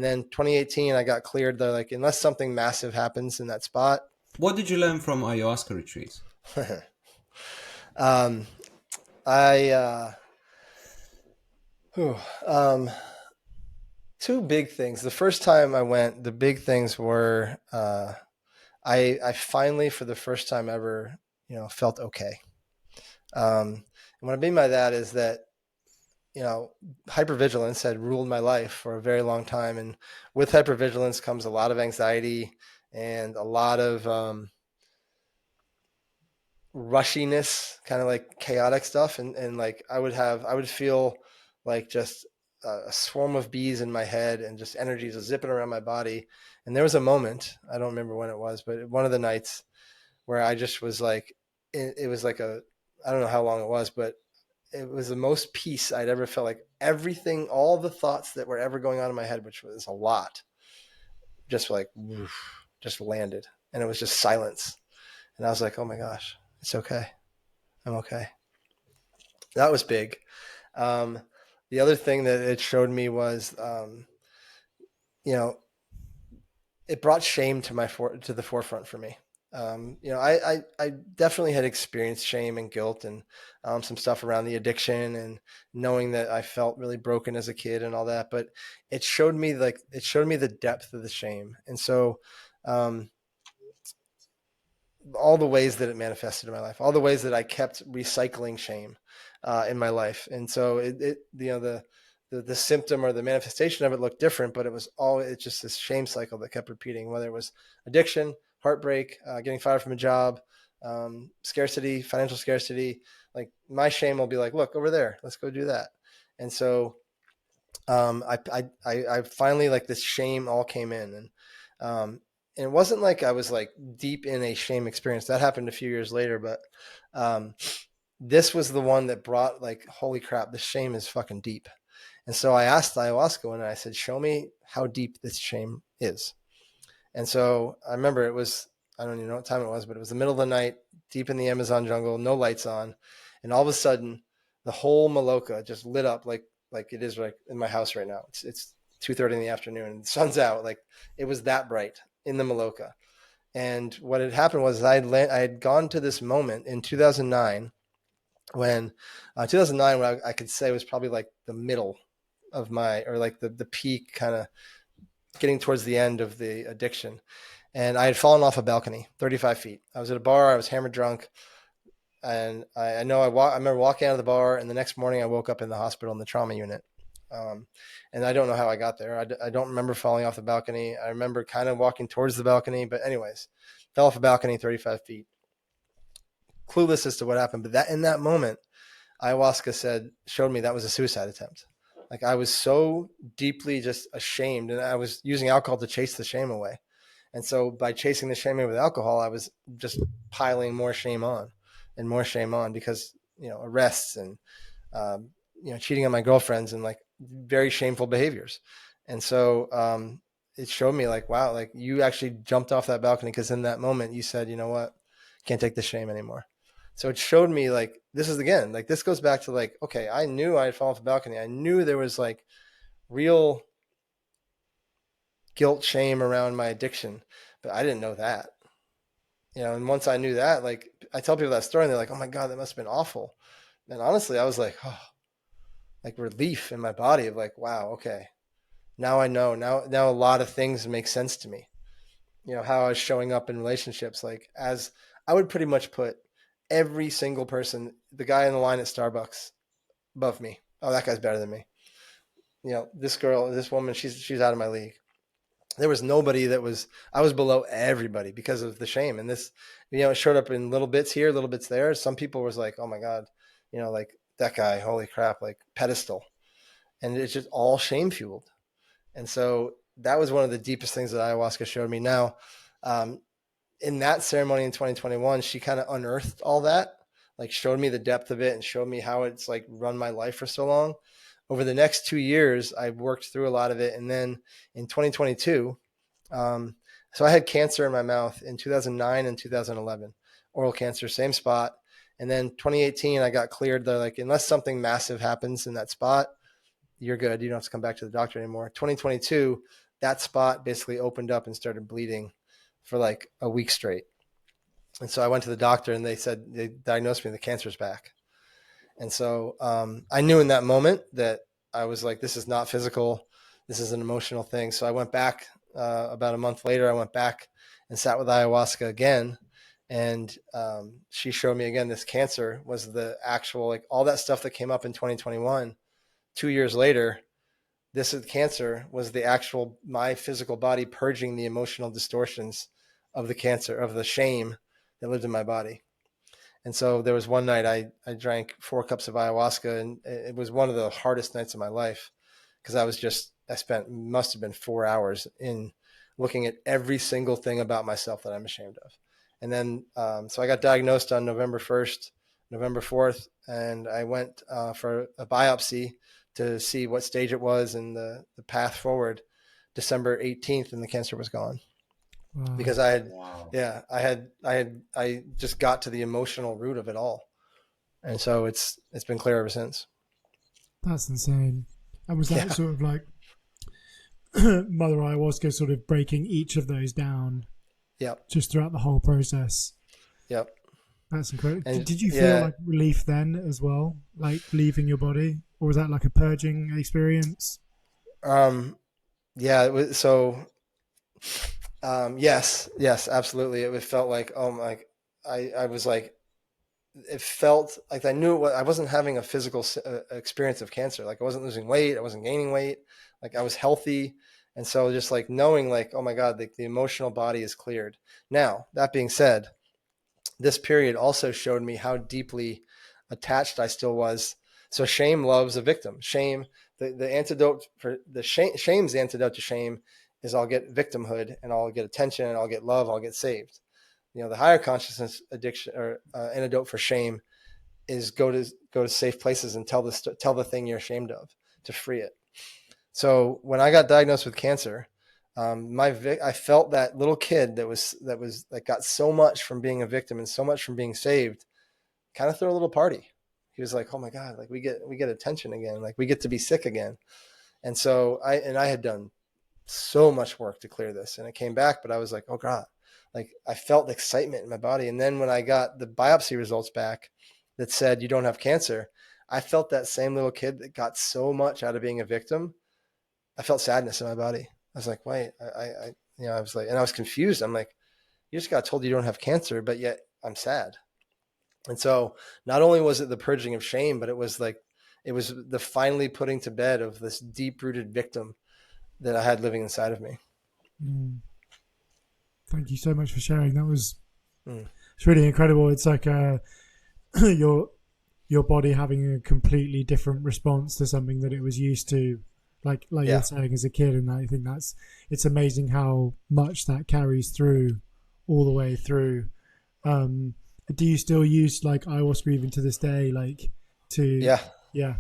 And then 2018, I got cleared. They're like, unless something massive happens in that spot. What did you learn from ayahuasca retreats? um, I, whew, um, two big things. The first time I went, the big things were, I finally, for the first time ever, felt okay. And what I mean by that is that, hypervigilance had ruled my life for a very long time. And with hypervigilance comes a lot of anxiety and a lot of rushiness, kind of like chaotic stuff. And like I would feel like just a swarm of bees in my head and just energy just zipping around my body. And there was a moment, I don't remember when it was, but one of the nights where I just was like, it was like I don't know how long it was, but it was the most peace I'd ever felt. Like everything, all the thoughts that were ever going on in my head, which was a lot, just like woof, just landed, and it was just silence. And I was like, oh my gosh, it's okay, I'm okay. That was big. Um, the other thing that it showed me was, you know, it brought shame to to the forefront for me. I definitely had experienced shame and guilt and some stuff around the addiction and knowing that I felt really broken as a kid and all that. But it showed me the depth of the shame, and so um, all the ways that it manifested in my life, all the ways that I kept recycling shame in my life, and so the symptom or the manifestation of it looked different, but it's just this shame cycle that kept repeating, whether it was addiction, heartbreak, getting fired from a job, scarcity, financial scarcity. Like my shame will be like, look over there, let's go do that. And so I finally, like, this shame all came in, and it wasn't like I was like deep in a shame experience. That happened a few years later, but um, this was the one that brought, like, holy crap, this shame is fucking deep. And so I asked ayahuasca one, and I said, show me how deep this shame is. And so I remember I don't even know what time it was, but it was the middle of the night, deep in the Amazon jungle, no lights on. And all of a sudden, the whole Maloka just lit up like it is like in my house right now. It's 2:30 in the afternoon and the sun's out. Like it was that bright in the Maloka. And what had happened was I had gone to this moment in 2009 when 2009, what I could say was probably like the middle of or like the peak, kind of getting towards the end of the addiction. And I had fallen off a balcony, 35 feet. I was at a bar. I was hammered drunk. And I know I remember walking out of the bar, and the next morning I woke up in the hospital in the trauma unit. Um, and I don't know how I got there. I don't remember falling off the balcony. I remember kind of walking towards the balcony, but anyways, fell off a balcony 35 feet. Clueless as to what happened. But in that moment, ayahuasca showed me that was a suicide attempt. Like I was so deeply just ashamed, and I was using alcohol to chase the shame away. And so by chasing the shame away with alcohol, I was just piling more shame on and more shame on because, arrests and, cheating on my girlfriends and like very shameful behaviors. And so it showed me like, wow, like you actually jumped off that balcony because in that moment you said, you know what, can't take the shame anymore. So it showed me like, this is again, like this goes back to like, okay, I knew I had fallen off the balcony. I knew there was like real guilt, shame around my addiction, but I didn't know that. And once I knew that, like I tell people that story and they're like, oh my God, that must have been awful. And honestly, I was like, oh, like relief in my body of like, wow, okay. Now I know. Now a lot of things make sense to me. How I was showing up in relationships. Like as I would pretty much put every single person, the guy in the line at Starbucks above me. Oh, that guy's better than me. This girl, this woman, she's out of my league. There was nobody I was below everybody because of the shame. And this, it showed up in little bits here, little bits there. Some people was like, oh my God, like that guy, holy crap, like pedestal. And it's just all shame fueled. And so that was one of the deepest things that ayahuasca showed me. Now, in that ceremony in 2021, she kind of unearthed all that, like showed me the depth of it and showed me how it's like run my life for so long. Over the next 2 years, I worked through a lot of it. And then in 2022, so I had cancer in my mouth in 2009 and 2011, oral cancer, same spot. And then 2018, I got cleared. They're like, unless something massive happens in that spot, you're good. You don't have to come back to the doctor anymore. 2022, that spot basically opened up and started bleeding for like a week straight. And so I went to the doctor, and they diagnosed me the cancer's back. And so I knew in that moment that I was like, this is not physical. This is an emotional thing. So I went back about a month later. I went back and sat with ayahuasca again. And she showed me again this cancer was the actual, like all that stuff that came up in 2021. 2 years later, this cancer was the actual, my physical body purging the emotional distortions of the cancer, of the shame that lived in my body. And so there was one night I drank 4 cups of ayahuasca, and it was one of the hardest nights of my life because I spent, must have been 4 hours in looking at every single thing about myself that I'm ashamed of. And then, so I got diagnosed on November 1st, November 4th, and I went for a biopsy to see what stage it was and the path forward, December 18th, and the cancer was gone. Wow. Because I had, Wow. yeah, I just got to the emotional root of it all. And so it's been clear ever since. That's insane. And was that Yeah. sort of like Mother Ayahuasca sort of breaking each of those down Yep. just throughout the whole process? Yep. That's incredible. And Did you feel yeah, like relief then as well, like leaving your body, or was that like a purging experience? yeah, it was, so, yes, absolutely. It felt like, oh my, I was like, it felt like I knew I wasn't having a physical experience of cancer. Like I wasn't losing weight. I wasn't gaining weight. Like I was healthy. And so just like knowing like, oh my God, the emotional body is cleared. Now, that being said, this period also showed me how deeply attached I still was. So shame loves a victim. Shame, the antidote for the shame's antidote to shame is I'll get victimhood and I'll get attention and I'll get love, I'll get saved. The higher consciousness addiction or antidote for shame is go to safe places and tell the thing you're ashamed of to free it. So when I got diagnosed with cancer, I felt that little kid that got so much from being a victim and so much from being saved, kind of threw a little party. He was like, "Oh my God, like we get attention again, like we get to be sick again." And so I had done so much work to clear this, and it came back, but I was like, "Oh God." Like I felt excitement in my body. And then when I got the biopsy results back that said you don't have cancer, I felt that same little kid that got so much out of being a victim. I felt sadness in my body. I was like, wait, I was like, and I was confused. I'm like, you just got told you don't have cancer, but yet I'm sad. And so not only was it the purging of shame, but it was the finally putting to bed of this deep rooted victim that I had living inside of me. Mm. Thank you so much for sharing. That was Mm. It's really incredible. It's like your body having a completely different response to something that it was used to, like Yeah. you're saying as a kid. And I think it's amazing how much that carries through all the way through. Do you still use like ayahuasca even to this day? Like to Yeah. yeah.